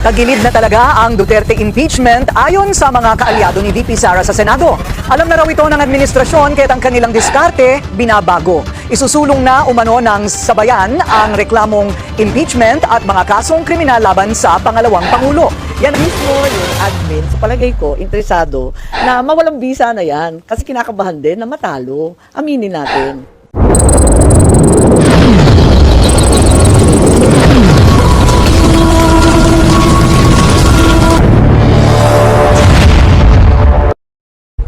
Kagilid na talaga ang Duterte impeachment ayon sa mga kaalyado ni VP Sara sa Senado. Alam na raw ito ng administrasyon kaya't ang kanilang diskarte binabago. Isusulong na umano ng sabayan ang reklamong impeachment at mga kasong kriminal laban sa pangalawang Pangulo. Yan mismo yung admin, sa palagay ko, interesado na mawalang visa na yan kasi kinakabahan din na matalo. Aminin natin.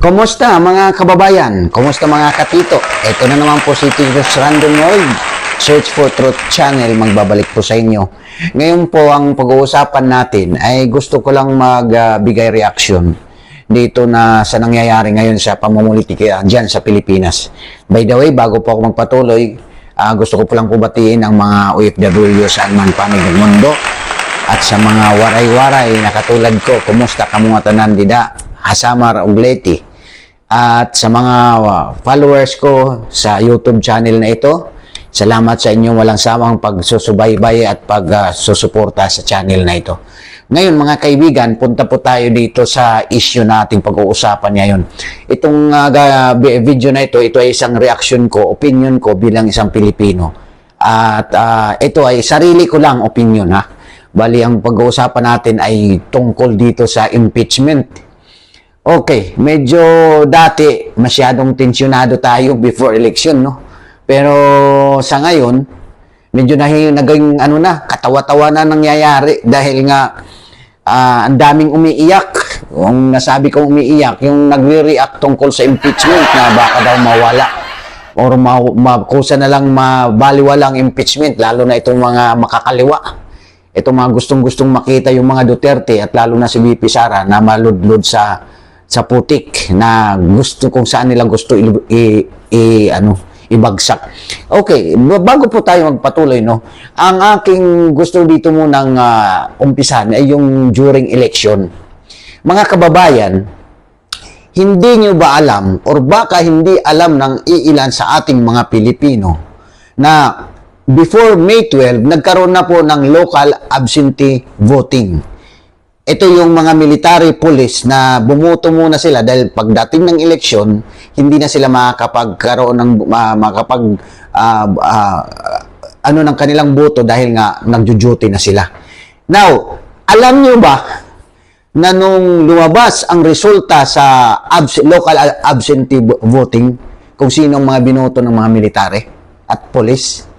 Kumusta mga kababayan? Kumusta mga katito? Ito na naman po si Tigres Random World. Search for Truth Channel, magbabalik po sa inyo. Ngayon po ang pag-uusapan natin ay gusto ko lang magbigay reaction dito na sa nangyayari ngayon sa pamumulitika dyan sa Pilipinas. By the way, bago po ako magpatuloy, gusto ko po lang po batiin ang mga OFW saan man panig ng mundo at sa mga waray-waray na katulad ko, kumusta ka mga tanan dida, Hasamar Ugleti. At sa mga followers ko sa YouTube channel na ito, salamat sa inyong walang sawang pagsusubaybay at pagsusuporta sa channel na ito. Ngayon mga kaibigan, punta po tayo dito sa issue nating pag-uusapan ngayon. Itong video na ito ay isang reaction ko, opinion ko bilang isang Pilipino. At ito ay sarili ko lang opinion ha. Bali ang pag-uusapan natin ay tungkol dito sa impeachment. Okay, medyo dati masyadong tensyonado tayo before election, no? Pero sa ngayon, medyo naging katawa-tawa na nangyayari dahil nga ang daming umiiyak. Kung nasabi kong umiiyak, yung nagre-react tungkol sa impeachment na baka daw mawala or kusa na lang mabaliwalang impeachment, lalo na itong mga makakaliwa. Itong mga gustong-gustong makita yung mga Duterte at lalo na si VP Sara na maludlod sa putik na gusto kung saan nila gusto ibagsak. Okay, bago po tayo magpatuloy, no, ang aking gusto dito munang umpisahan ay yung during election. Mga kababayan, hindi nyo ba alam or baka hindi alam ng iilan sa ating mga Pilipino na before May 12, nagkaroon na po ng local absentee voting. Ito yung mga military police na bumuto muna sila dahil pagdating ng eleksyon, hindi na sila makakapagkaroon ng ng kanilang boto dahil nga nagjo-duty na sila. Now, alam niyo ba na nung lumabas ang resulta sa local absentee voting kung sino ang mga binoto ng mga military at police?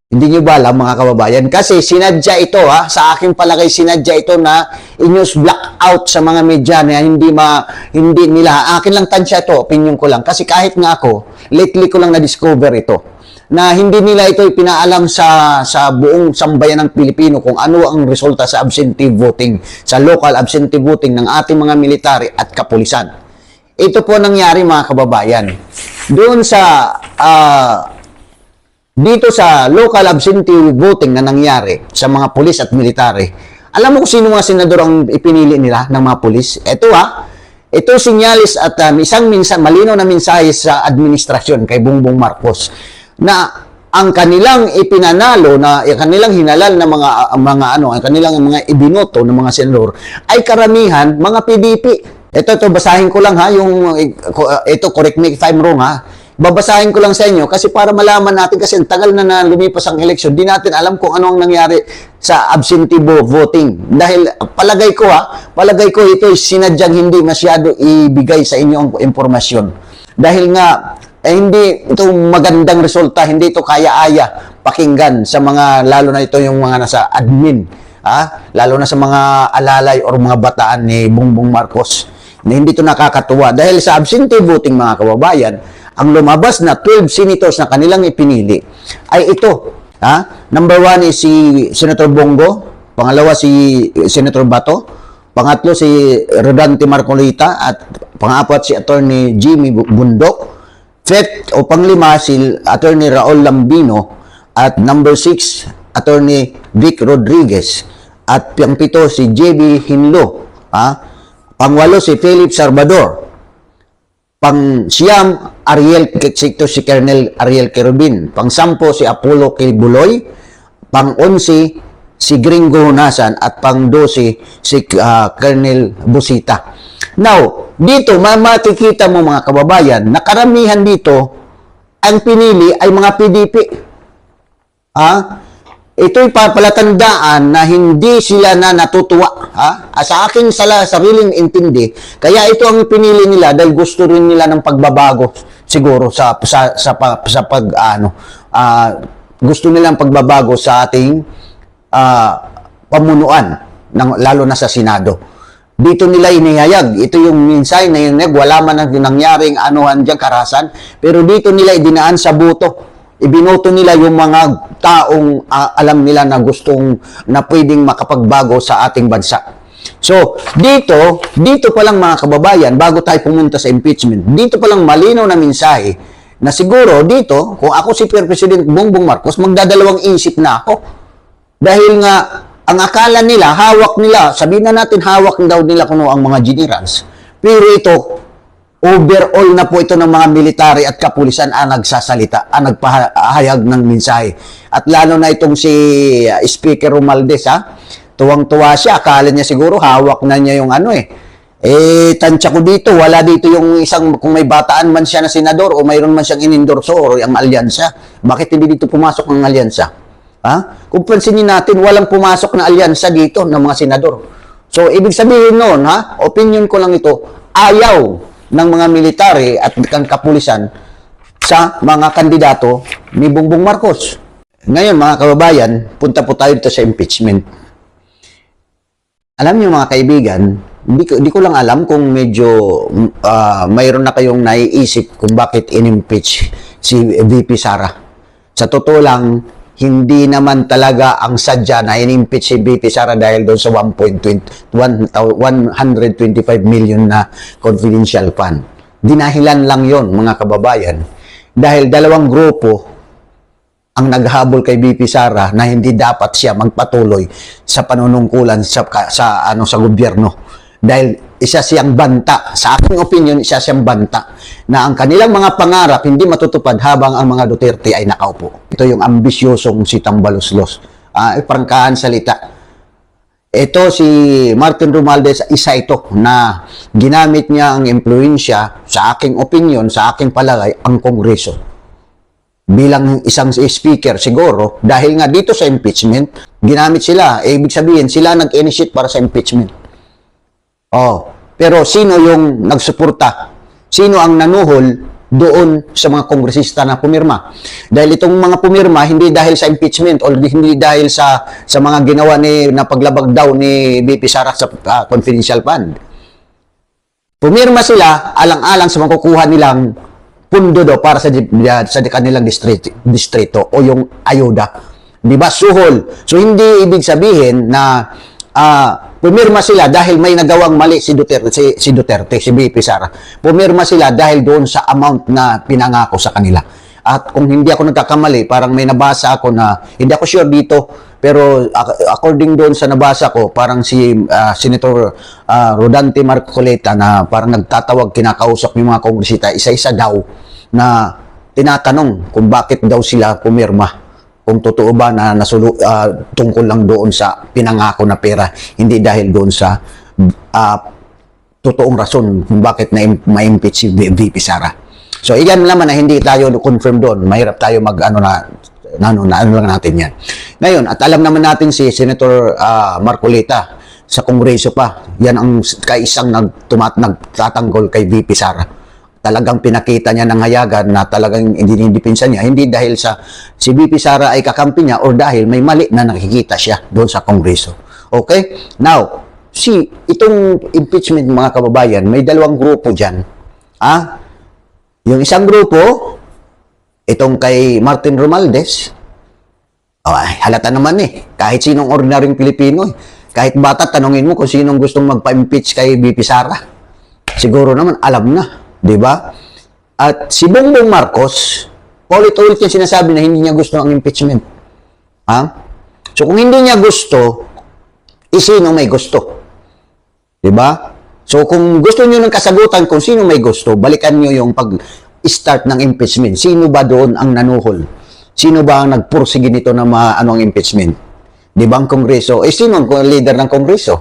Hindi nyo ba alam mga kababayan? Kasi sinadya ito sa aking palagay sinadya ito na i-news blackout sa mga media na hindi nila. Akin lang tansya ito, opinion ko lang. Kasi kahit nga ako, lately ko lang na-discover ito. Na hindi nila ito ipinaalam sa buong sambayan ng Pilipino kung ano ang resulta sa absentee voting, sa local absentee voting ng ating mga military at kapulisan. Ito po nangyari mga kababayan. Doon sa dito sa local absentee voting na nangyari sa mga pulis at military, alam mo kung sino mga senador ang ipinili nila ng mga pulis? Ito sinyalis at isang malinaw na mensahe sa administrasyon kay Bongbong Marcos na ang kanilang ipinanalo na kanilang hinalal na ang kanilang mga ibinoto ng mga senador ay karamihan mga PDP. Ito basahin ko lang ito correct me if I'm wrong Babasahin ko lang sa inyo kasi para malaman natin kasi ang tagal na lumipas ang eleksyon, di natin alam kung ano ang nangyari sa absentee voting. Dahil palagay ko ito ay sinadyang hindi masyado ibigay sa inyo ang impormasyon. Dahil nga hindi ito magandang resulta, hindi ito kaya-aya pakinggan sa mga lalo na ito yung mga nasa admin, lalo na sa mga alalay or mga bataan ni Bongbong Marcos. Na hindi ito nakakatuwa dahil sa absentee voting mga kababayan, ang lumabas na 12 senators na kanilang ipinili ay ito. Number 1 is si Senator Bongo, pangalawa si Senator Bato, pangatlo si Rodante Marcolita at pangapat si Attorney Jimmy Bundok, fifth o panglima si Attorney Raul Lambino at number 6 Attorney Vic Rodriguez at pangpito si JB Hinlo, pangwalo si Philip Salvador, pang-siyam, si Colonel Ariel Querubin. Pang-sampo, si Apollo Kilbuloy. Pang-11, si Gringo Hunasan at pang-12 si Colonel Busita. Now, dito makikita mo mga kababayan na karamihan dito ang pinili ay mga PDP. Ito'y palatandaan na hindi sila na natutuwa. Sa aking sariling intindi, kaya ito ang pinili nila dahil gusto rin nila ng pagbabago siguro gusto nilang pagbabago sa ating pamunuan, lalo na sa Senado. Dito nila inihayag. Ito yung mensahe na yun, wala man ang nangyaring anuhan dyan, karahasan, pero dito nila idinaan sa boto. Ibinoto nila yung mga taong alam nila na na pwedeng makapagbago sa ating bansa. So, dito pa lang mga kababayan, bago tayo pumunta sa impeachment, dito pa lang malinaw na mensahe na siguro dito, kung ako si President Bongbong Marcos, magdadalawang isip na ako. Dahil nga, ang akala nila, hawak nila, sabihin na natin hawak daw nila kuno ang mga generals. Pero ito, overall na po ito ng mga military at kapulisan ang nagsasalita, ang nagpahayag ng mensahe. At lalo na itong si Speaker Romualdez, tuwang-tuwa siya, akala niya siguro hawak na niya yung tansya ko dito, wala dito yung isang, kung may bataan man siya na senador o mayroon man siyang inendorso o ang alyansa, bakit hindi dito pumasok ang alyansa? Kung pansinin natin, walang pumasok na alyansa dito ng mga senador. So, ibig sabihin noon, opinion ko lang ito, ayaw ng mga military at ng kapulisan sa mga kandidato ni Bongbong Marcos. Ngayon, mga kababayan, punta po tayo dito sa impeachment. Alam niyo mga kaibigan, hindi ko lang alam kung medyo mayroon na kayong naiisip kung bakit in-impeach si VP Sara. Sa totoo lang, hindi naman talaga ang sadya na in-impeach si VP Sara dahil doon sa 125 million na confidential fund. Dinahilan lang yon mga kababayan. Dahil dalawang grupo ang naghabol kay VP Sara na hindi dapat siya magpatuloy sa panunungkulan sa gobyerno. Dahil isa siyang banta, sa aking opinion, isa siyang banta na ang kanilang mga pangarap hindi matutupad habang ang mga Duterte ay nakaupo. Ito yung ambisyosong si Tambaloslos. Prangkahan salita. Ito si Martin Romualdez, isa ito na ginamit niya ang impluensya, sa aking opinion, sa aking palagay, ang Kongreso. Bilang isang speaker siguro, dahil nga dito sa impeachment, ginamit sila. Ibig sabihin, sila nag-initiate para sa impeachment. Pero sino yung nagsuporta? Sino ang nanuhol doon sa mga kongresista na pumirma? Dahil itong mga pumirma, hindi dahil sa impeachment o hindi dahil sa mga ginawa na paglabag daw ni VP Sara sa confidential fund. Pumirma sila alang-alang sa makukuha nilang pundo daw para sa kanilang distrito o yung ayuda. Diba? Suhol. So, hindi ibig sabihin na pumirma sila dahil may nagawang mali si Duterte, si VP Sara. Pumirma sila dahil doon sa amount na pinangako sa kanila. At kung hindi ako nagkakamali, parang may nabasa ako na, hindi ako sure dito, pero according doon sa nabasa ko, parang si Senator Rodante Marcoleta na parang nagtatawag, kinakausap yung mga kongresista, isa-isa daw na tinatanong kung bakit daw sila pumirma. Kung totoo ba na tungkol lang doon sa pinangako na pera, hindi dahil doon sa totoong rason kung bakit ma-impeach si VP Sara. So, iyan naman na hindi tayo confirm doon. Mahirap tayo ano lang natin yan. Ngayon, at alam naman natin si Senator Marcoleta sa Kongreso pa. Yan ang kaisang nagtatanggol kay VP Sara. Talagang pinakita niya ng hayagan na talagang dinidipinsa niya, hindi dahil si VP Sara ay kakampi niya o dahil may mali na nakikita siya doon sa Kongreso. Okay? Now, itong impeachment mga kababayan, may dalawang grupo dyan. Yung isang grupo, itong kay Martin Romualdez, halata naman kahit sinong ordinaryong Pilipino kahit bata, tanungin mo kung sinong gustong magpa-impeach kay VP Sara. Siguro naman, alam na. Diba? At si Bongbong Marcos, ulit-ulit yung sinasabi na hindi niya gusto ang impeachment. So kung hindi niya gusto, sino may gusto? Diba? So kung gusto niyo ng kasagutan kung sino may gusto, balikan niyo yung pag-start ng impeachment. Sino ba doon ang nanuhol? Sino ba ang nagpursige nito ng ang impeachment? Di ba ang Kongreso? Sino ang leader ng Kongreso?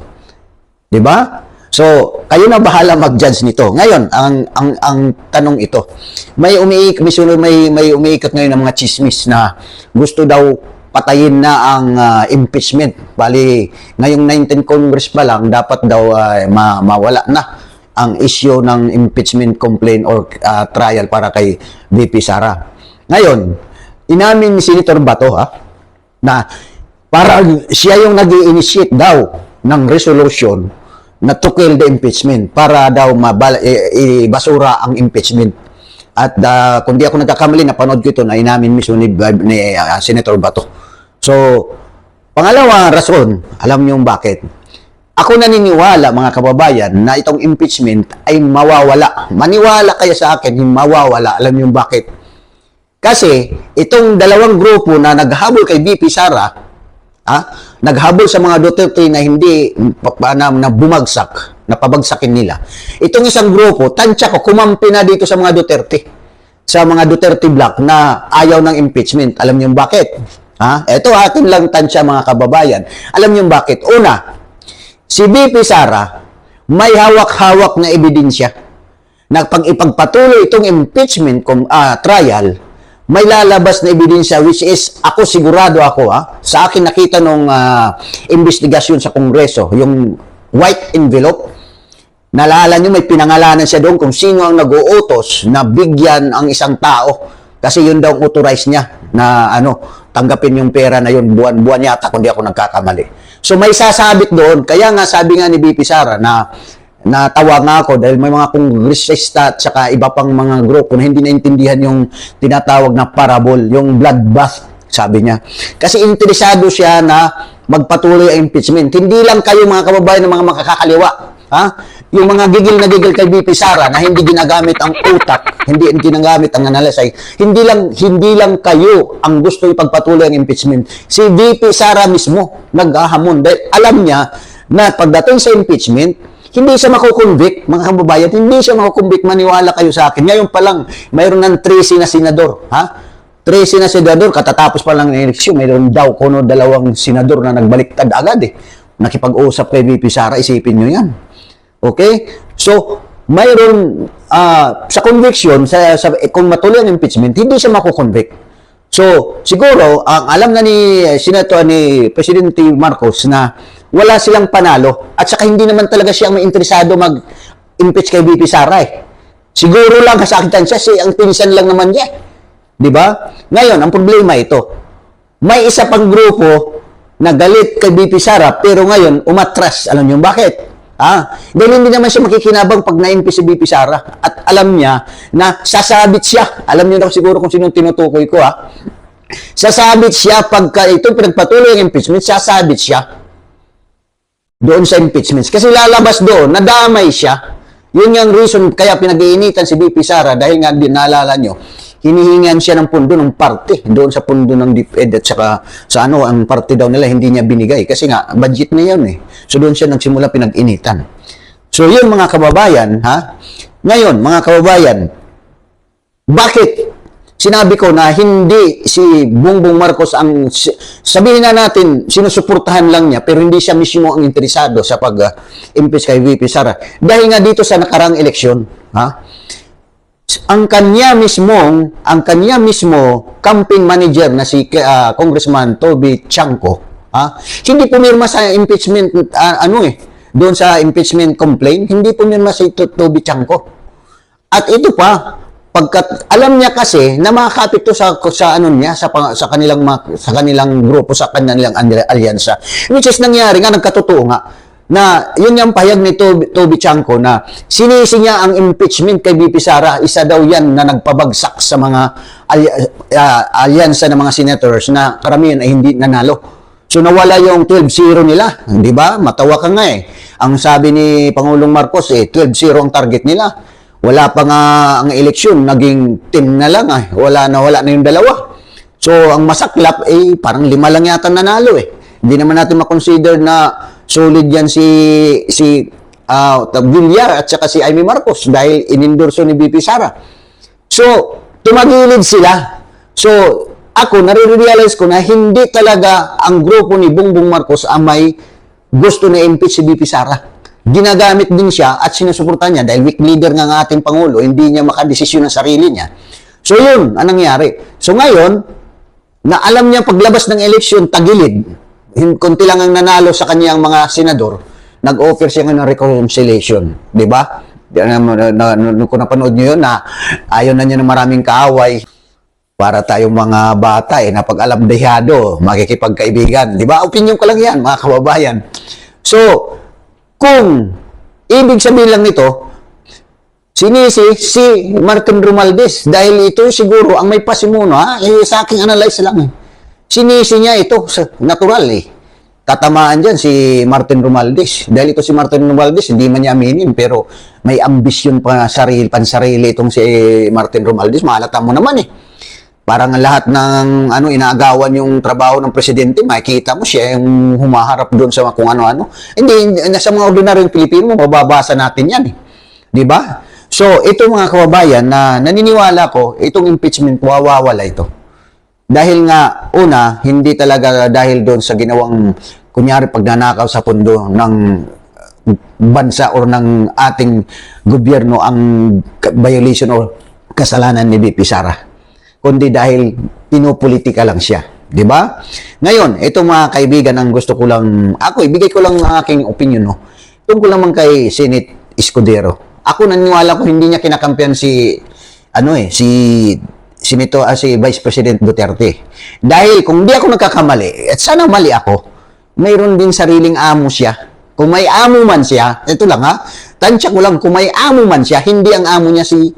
Di ba? So, kayo na bahala mag-judge nito. Ngayon, ang tanong ito, may umiikot ngayon ng mga chismis na gusto daw patayin na ang impeachment. Bali, ngayong 19 Congress pa lang, dapat daw mawala na ang issue ng impeachment complaint or trial para kay VP Sara. Ngayon, inamin ni Senator Bato na para siya yung nag-i-initiate daw ng resolution na to kill the impeachment para daw ibasura ang impeachment. At kung di ako nagkakamali, napanood ko ito na inamin mismo ni Senator Bato. So, pangalawang rason, alam niyo bakit? Ako naniniwala, mga kababayan, na itong impeachment ay mawawala. Maniwala kayo sa akin, mawawala. Alam niyo bakit? Kasi itong dalawang grupo na naghabol kay VP Sara, naghabol sa mga Duterte na hindi na bumagsak, na pabagsakin nila. Itong isang grupo, tansya ko, kumampi na dito sa mga Duterte. Sa mga Duterte block na ayaw ng impeachment. Alam niyo bakit? Ito atin lang tansya, mga kababayan. Alam niyo bakit? Una, si VP Sara may hawak-hawak na ebidensya na pag ipagpatuloy itong impeachment trial, may lalabas na ebidensya which is ako sigurado sa akin nakita nung investigasyon sa Kongreso, yung white envelope. Naalala nyo, may pinangalanan siya doon kung sino ang nag-uutos na bigyan ang isang tao kasi yun daw authorized niya na tanggapin yung pera na yun buwan-buwan yata kung di ako nagkakamali. So may sasabit doon, kaya nga sabi nga ni VP Sara na natawa nga ako dahil may mga kongresista at saka iba pang mga grupo na hindi naintindihan yung tinatawag na parable, yung bloodbath, sabi niya. Kasi interesado siya na magpatuloy ang impeachment. Hindi lang kayo, mga kababayan, ng mga makakakaliwa. Yung mga gigil na gigil kay VP Sara na hindi ginagamit ang utak, hindi ginagamit ang analysis, hindi lang kayo ang gusto ipagpatuloy ang impeachment. Si VP Sara mismo naghahamon dahil alam niya na pagdating sa impeachment, hindi siya makukonvict, mga kababayan, hindi siya makukonvict, maniwala kayo sa akin. Ngayon pa lang, mayroon ng 13 na senador, 13 na senador, katatapos pa lang ng eleksyon, mayroon daw kuno 2 senador na nagbaliktad agad nakipag-usap kay VP Sara, isipin nyo yan. Okay? So, mayroon, sa conviction, kung matuloy ang impeachment, hindi siya makukonvict. So, siguro, ang alam na ni Presidente Marcos na wala silang panalo at saka hindi naman talaga siya may interesado mag-impeach kay VP Sara Siguro lang kasakitan siya, ang pinsan lang naman niya. Di ba? Ngayon, ang problema ito. May isa pang grupo na galit kay VP Sara pero ngayon umatras. Alam niyo bakit? Dahil hindi naman siya makikinabang pag na-impeach si VP Sara at alam niya na sasabit siya. Alam niyo na siguro kung sino tinutukoy ko Sasabit siya pagka ito pinagpatuloy ang impeachment, sasabit siya doon sa impeachments. Kasi lalabas doon, nadamay siya. Yun yung reason kaya pinag-iinitan si VP Sara dahil nga naalala nyo, hinihingan siya ng pundo ng party doon sa pundo ng DepEd at saka sa ang party daw nila hindi niya binigay kasi nga budget na yun So doon siya nagsimula pinag-initan. So yun mga kababayan, Ngayon, mga kababayan, bakit sinabi ko na hindi si Bongbong Marcos ang, sabihin na natin, sinusuportahan lang niya, pero hindi siya mismo ang interesado sa pag-impeach kay VP Sara. Dahil nga dito sa nakarang eleksyon, ang kanya mismo campaign manager na si Congressman Toby Chanco, hindi pumirma sa impeachment, doon sa impeachment complaint, hindi pumirma si Toby Chanco. At ito pa, pagkat alam niya kasi na makakapit to sa kanilang grupo, sa kanilang alyansa, which is nangyari nga, nagkatotoo nga na yun yung pahayag ni Toby Chanco na sinisi niya ang impeachment kay VP Sara. Isa daw yan na nagpabagsak sa mga alyansa ng mga senators na karamihan ay hindi nanalo. So nawala yung 12-0 nila, di ba? Matawa ka nga Ang sabi ni Pangulong Marcos 12-0 ang target nila. Wala pa nga ang eleksyon, naging 10 na lang wala na yung 2. So ang masaklap parang 5 lang yata nanalo Hindi naman natin makonsider na solid yan si Villar at saka si Amy Marcos dahil inendorso ni VP Sara. So tumagilid sila. So ako, nare-realize ko na hindi talaga ang grupo ni Bongbong Marcos ang may gusto na impeach si VP Sara. Ginagamit din siya at sinusuportahan niya dahil weak leader nga ng ating Pangulo, hindi niya makadesisyon ng sarili niya. So yun, ang nangyari. So ngayon, na alam niya paglabas ng eleksyon, tagilid, kunti lang ang nanalo sa kanyang mga senador, nag-offer siya ng reconciliation. Di ba? Kung napanood niyo yun, na ayaw na niya ng maraming kaaway, para tayong mga bata, napag-alamdehado, makikipagkaibigan. Di ba? Opinion ko lang yan, mga kababayan. So, kung ibig sabihin lang nito, sinisi si Martin Romualdez dahil ito siguro ang may pasimuno, sa aking analyze lang. Sinisi niya ito, natural Tatamaan dyan si Martin Romualdez. Dahil ito si Martin Romualdez, hindi man niya aminin, pero may ambisyon pansarili itong si Martin Romualdez. Mahalata mo naman Parang lahat ng inaagawan yung trabaho ng presidente, makikita mo siya yung humaharap doon sa kung ano-ano. Hindi, sa mga ordinaryong Pilipino, mababasa natin yan Di ba? So, ito mga kababayan, na naniniwala ko, itong impeachment, wawawala ito. Dahil nga, una, hindi talaga dahil doon sa ginawang, kunyari, pagnanakaw sa pundo ng bansa o ng ating gobyerno ang violation o kasalanan ni VP Sara. Kundi dahil pinopolitika lang siya. Di ba? Ngayon, ito mga kaibigan, ang gusto ko lang, ibigay ko lang ang aking opinion, tungkol naman kay Senate Escudero. Ako naniniwala ko hindi niya kinakampihan si Vice President Duterte. Dahil kung di ako nagkakamali, at sana mali ako, mayroon din sariling amo siya. Kung may amo man siya, ito lang tansya ko lang, kung may amo man siya, hindi ang amo niya si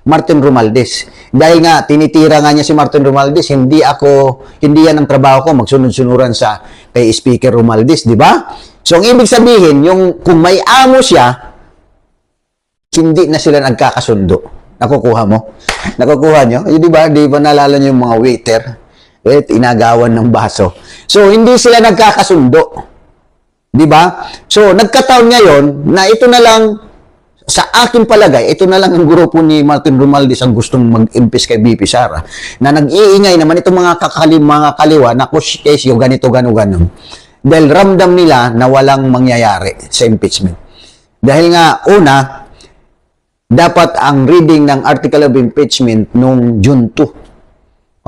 Martin Romualdez. Dahil nga, tinitira nga niya si Martin Romualdez, hindi yan ang trabaho ko, magsunod-sunuran sa kay Speaker Romualdez, di ba? So, ang ibig sabihin, kung may amo siya, hindi na sila nagkakasundo. Nakukuha mo? Nakukuha nyo? Di ba naalala nyo yung mga waiter? Inagawan ng baso. So, hindi sila nagkakasundo. Di ba? So, nagkataon ngayon na ito na lang, sa aking palagay, ito na lang ang grupo ni Martin Romualdez ang gustong mag-impeach kay VP Sara. Na nag-iingay naman itong mga kaliwa na kusyo, ganito, gano. Dahil ramdam nila na walang mangyayari sa impeachment. Dahil nga, una, dapat ang reading ng Article of Impeachment noong June 2.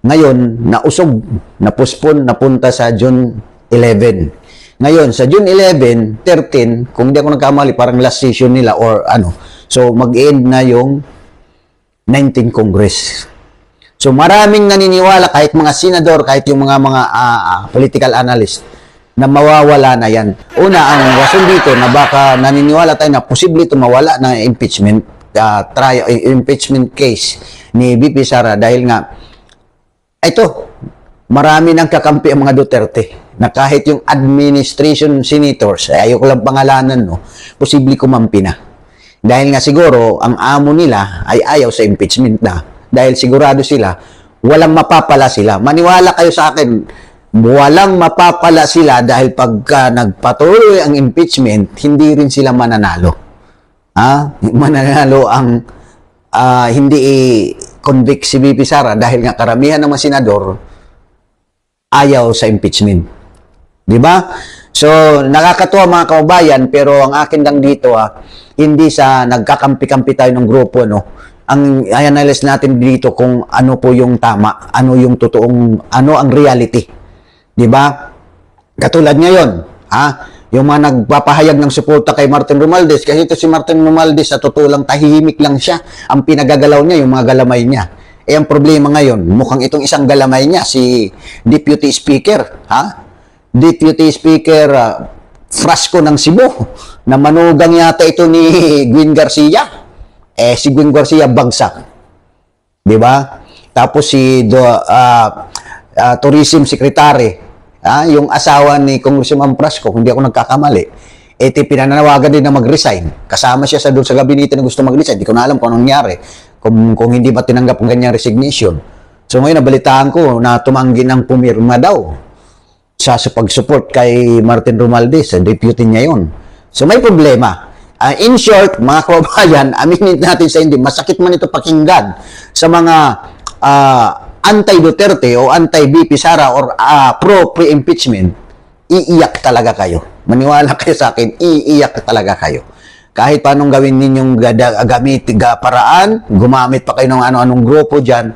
Ngayon, nausog, napuspon, napunta sa June 11. Ngayon, sa June 11, 13, kung hindi ako nagkamali, parang last session nila or So, mag-end na yung 19th Congress. So, maraming naniniwala, kahit mga senador, kahit yung mga political analyst, na mawawala na yan. Una, ang rason dito na baka naniniwala tayo na posible ito mawala na impeachment case ni VP Sara dahil nga ito, marami nang kakampi ang mga Duterte na kahit yung administration senators, ayoko lang pangalanan, posible kumampi na. Dahil nga siguro, ang amo nila ay ayaw sa impeachment na. Dahil sigurado sila, walang mapapala sila. Maniwala kayo sa akin, walang mapapala sila dahil pagka nagpatuloy ang impeachment, hindi rin sila mananalo. Mananalo ang hindi i-convict si VP Sara dahil nga karamihan ng mga senador ayaw sa impeachment. Di ba? So, nakakatuwa mga kababayan, pero ang akin lang dito, hindi sa nagkakampi-kampi tayo ng grupo, ang i-analyze natin dito kung ano po yung tama, ano yung totoong, ano ang reality. Di ba? Katulad ngayon, yung mga nagpapahayag ng suporta kay Martin Romualdez, kasi ito si Martin Romualdez, sa totoo lang, tahimik lang siya. Ang pinagagalaw niya, yung mga galamay niya. Ang problema ngayon, mukhang itong isang galamay niya, si Deputy Speaker, Deputy Speaker Frasco ng Cebu, na manugang yata ito ni Gwen Garcia. Si Gwen Garcia bagsak. Di ba? Tapos si Tourism Secretary, yung asawa ni Congressman Frasco, kung hindi ako nagkakamali, pinanawagan din na mag-resign. Kasama siya doon sa gabinete na gusto mag-resign. Hindi ko na alam kung anong nangyari. Kung hindi ba tinanggap ang kanyang resignation. So ngayon, nabalitaan ko na tumanggi ng pumirma daw sa pag-support kay Martin Romualdez, ang deputy niya yun. So may problema. In short, mga kababayan, aminin natin sa hindi, masakit man ito pakinggan sa mga anti-Duterte o anti-BP Sara or pro-pre-impeachment, iiyak talaga kayo. Maniwala kayo sa akin, iiyak talaga kayo. Kahit paanong gawin ninyong paraan, gumamit pa kayo ng ano-anong grupo dyan,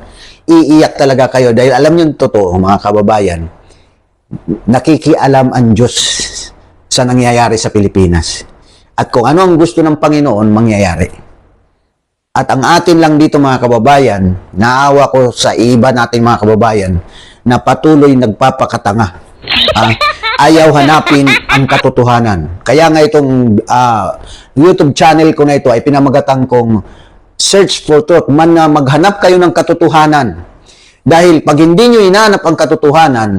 iiyak talaga kayo. Dahil alam nyo totoo, mga kababayan, nakikialam ang Diyos sa nangyayari sa Pilipinas. At kung ano ang gusto ng Panginoon, mangyayari. At ang atin lang dito mga kababayan, naawa ko sa iba nating mga kababayan na patuloy nagpapakatanga. Ayaw hanapin ang katotohanan. Kaya nga itong YouTube channel ko na ito ay pinamagatan kong Search for Truth. Maghanap kayo ng katotohanan. Dahil pag hindi nyo hinahanap ang katotohanan,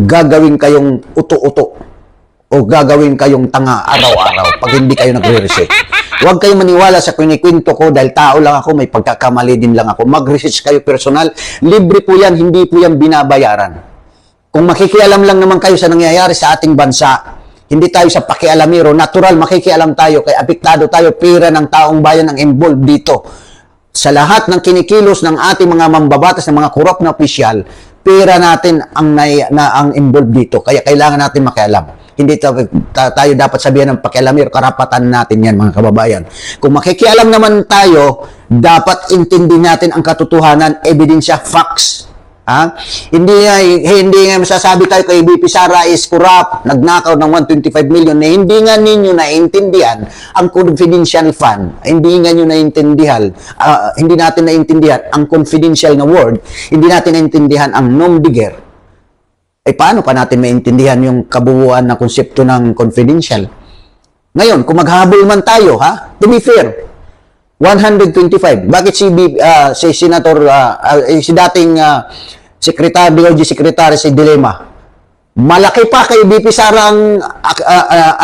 gagawin kayong uto-uto o gagawin kayong tanga araw-araw pag hindi kayo nagre-research. Huwag kayong maniwala sa kinikwento ko dahil tao lang ako, may pagkakamali din lang ako. Mag-research kayo personal. Libre po yan, hindi po yan binabayaran. Kung makikialam lang naman kayo sa nangyayari sa ating bansa, hindi tayo sa pakialamero, natural makikialam tayo, kaya apektado tayo, pera ng taong bayan ang involved dito. Sa lahat ng kinikilos ng ating mga mambabatas, ng mga korap na opisyal, pera natin ang involved dito. Kaya kailangan natin makialam. Hindi tayo dapat sabihan ng pakialamero, karapatan natin yan mga kababayan. Kung makikialam naman tayo, dapat intindihin natin ang katotohanan, ebidensya, facts. Hindi nga masasabi tayo kay BP Sara is corrupt, nagnakaw ng 125 million na hindi nga ninyo naiintindihan ang confidential fund. Hindi nga nyo naiintindihan, hindi natin naiintindihan ang confidential na word, hindi natin naiintindihan ang nom-digger. Paano pa natin maintindihan yung kabuuan na konsepto ng confidential? Ngayon, kung maghabol man tayo, to be fair, 125. Bakit si Senator, si dating Secretary si Dilema, malaki pa kay BP Sara ang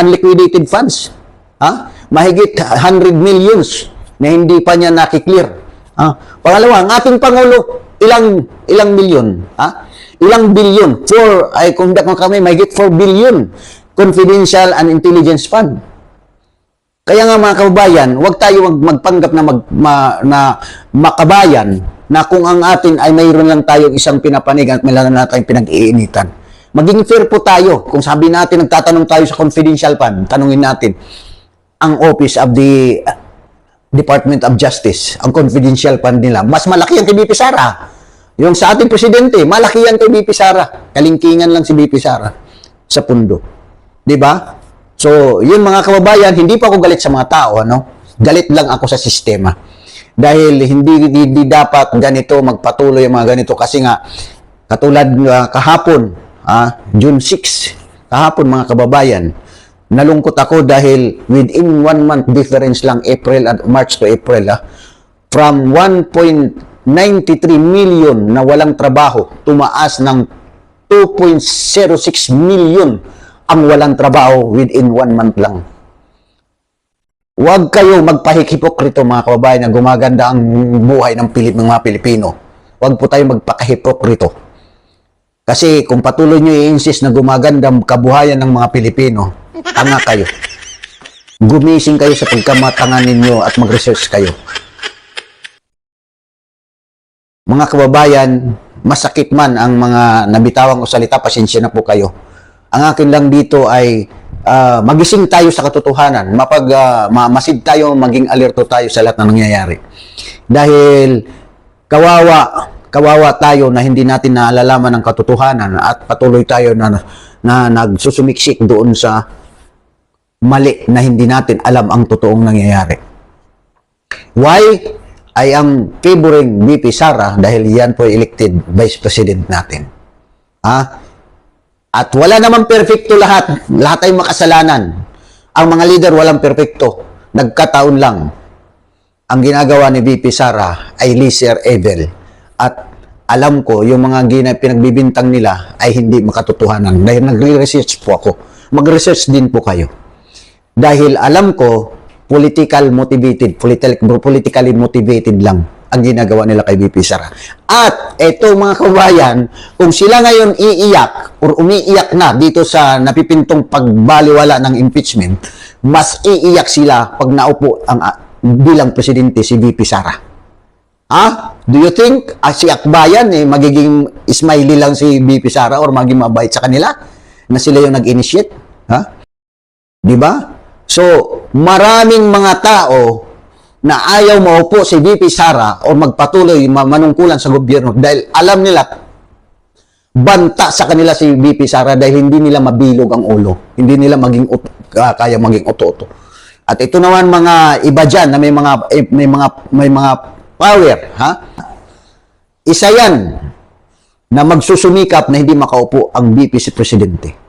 unliquidated funds. Mahigit 100 millions na hindi pa niya nakiklear. Pangalawa, ang ating Pangulo, ilang milyon? Ilang bilyon? Kung kami, mahigit 4 billion confidential and intelligence fund. Kaya nga mga kababayan, huwag tayo magpanggap na makabayan na kung ang atin ay mayroon lang tayong isang pinapanigan at may lang na tayong pinag-iinitan. Maging fair po tayo. Kung sabi natin, nagtatanong tayo sa confidential fund, tanungin natin ang Office of the Department of Justice, ang confidential fund nila. Mas malaki yan kay BP Sara. Yung sa ating presidente, malaki yan kay BP Sara. Kalingkingan lang si BP Sara sa pundo. Diba? So, yun mga kababayan, hindi pa ako galit sa mga tao, Galit lang ako sa sistema. Dahil hindi dapat ganito magpatuloy ang mga ganito kasi nga katulad kahapon, June 6, kahapon mga kababayan, nalungkot ako dahil within 1 month difference lang March to April, from 1.93 million na walang trabaho, tumaas ng 2.06 million ang walang trabaho within 1 month lang. Huwag kayo magpahikipokrito mga kababayan na gumaganda ang buhay ng mga Pilipino. Huwag po tayo magpakahipokrito. Kasi kung patuloy nyo i-insist na gumaganda ang kabuhayan ng mga Pilipino, tanga kayo. Gumising kayo sa pagkamatangan ninyo at mag-research kayo. Mga kababayan, masakit man ang mga nabitawang o salita, pasensya na po kayo. Ang akin lang dito ay magising tayo sa katotohanan, masid tayo, maging alerto tayo sa lahat ng nangyayari. Dahil kawawa tayo na hindi natin naalalaman ang katotohanan at patuloy tayo na nagsusumiksik doon sa mali na hindi natin alam ang totoong nangyayari. Why? I am favoring BP Sara dahil yan po elected Vice President natin. At wala naman perfecto lahat. Lahat ay makasalanan. Ang mga leader walang perfecto. Nagkataon lang. Ang ginagawa ni VP Sara ay lesser evil. At alam ko, yung mga pinagbibintang nila ay hindi makatotohanan. Dahil nagre-research po ako. Mag-research din po kayo. Dahil alam ko, politically motivated lang ang ginagawa nila kay VP Sara. At eto mga kabayan, kung sila ngayon iiyak or umiiyak na dito sa napipintong pagbaliwala ng impeachment, mas iiyak sila pag naupo ang bilang presidente si VP Sara. Do you think si Akbayan magiging smiley lang si BP Sara or maging mabait sa kanila na sila yung nag-initiate? Di ba? So, maraming mga tao na ayaw maupo si VP Sara o magpatuloy manungkulan sa gobyerno dahil alam nila banta sa kanila si VP Sara dahil hindi nila mabilog ang ulo. Hindi nila kaya maging oto-oto. At ito naman mga iba dyan na may mga power, Isa yan na magsusumikap na hindi makaupo ang VP si Presidente.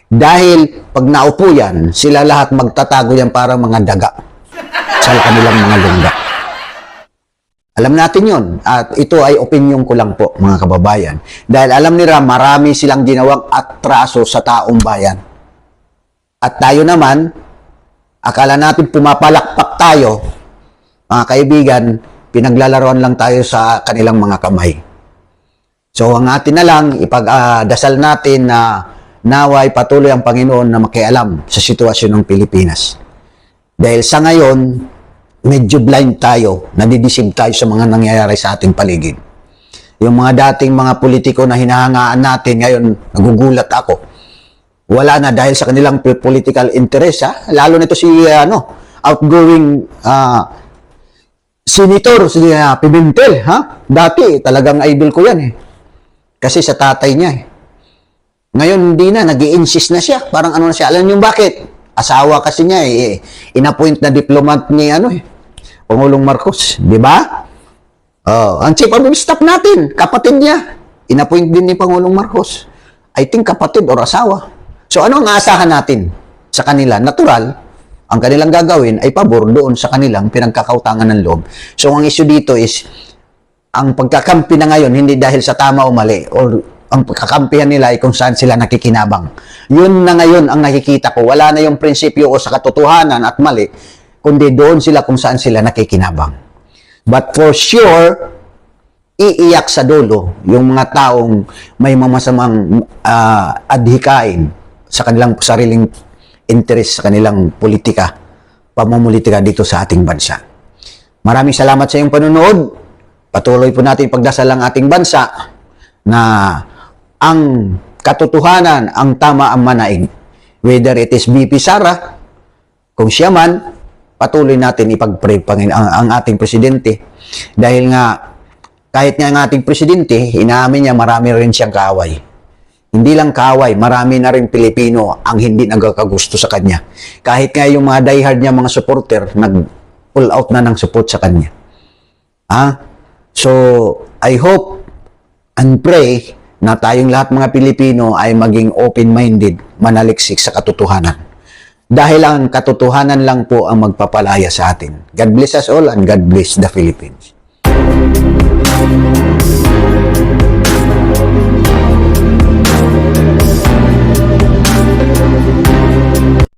Dahil pag naupo yan, sila lahat magtatago yan para mga daga sa kanilang mga lungga. Alam natin yon at ito ay opinion ko lang po mga kababayan. Dahil alam nila marami silang ginawang atraso sa taong bayan. At tayo naman, akala natin pumapalakpak tayo, mga kaibigan, pinaglalaroan lang tayo sa kanilang mga kamay. So ang atin na lang, ipagdasal natin na naway patuloy ang Panginoon na makialam sa sitwasyon ng Pilipinas. Dahil sa ngayon, medyo blind tayo, nadidisib tayo sa mga nangyayari sa ating paligid. Yung mga dating mga politiko na hinahangaan natin, ngayon nagugulat ako. Wala na dahil sa kanilang political interest, lalo nito si outgoing senator, si Pimentel, Dati talagang idol ko yan Kasi sa tatay niya Ngayon hindi na, nag-i-insist na siya. Parang ano na siya, alam niyo bakit? Asawa kasi niya inappoint na diplomat ni Pangulong Marcos, di ba? Ang chief of staff natin, kapatid niya, inappoint din ni Pangulong Marcos. I think kapatid or asawa. So ano ang aasahan natin sa kanila? Natural, ang kanilang gagawin ay pabor doon sa kanilang pinagkakautangan ng loob. So ang issue dito is, ang pagkakampi na ngayon, hindi dahil sa tama o mali, or ang pagkakampihan nila ay kung saan sila nakikinabang. Yun na ngayon ang nakikita ko. Wala na yung prinsipyo o sa katotohanan at mali, kundi doon sila kung saan sila nakikinabang. But for sure, iiyak sa dulo yung mga taong may mamasamang adhikain sa kanilang sariling interest, sa kanilang politika, pamumulitika dito sa ating bansa. Maraming salamat sa iyong panunood. Patuloy po natin pagdasal ang ating bansa na ang katotohanan, ang tama ang manaig. Whether it is BP Sara, kung siya man, patuloy natin ipag-pray ang ating presidente. Dahil nga, kahit nga ang ating presidente, inaamin niya marami rin siyang kaaway. Hindi lang kaaway, marami na rin Pilipino ang hindi nagkakagusto sa kanya. Kahit nga yung mga diehard niya, mga supporter, nag-pull out na ng support sa kanya. So, I hope and pray na tayong lahat mga Pilipino ay maging open-minded, manaliksik sa katotohanan. Dahil ang katotohanan lang po ang magpapalaya sa atin. God bless us all and God bless the Philippines.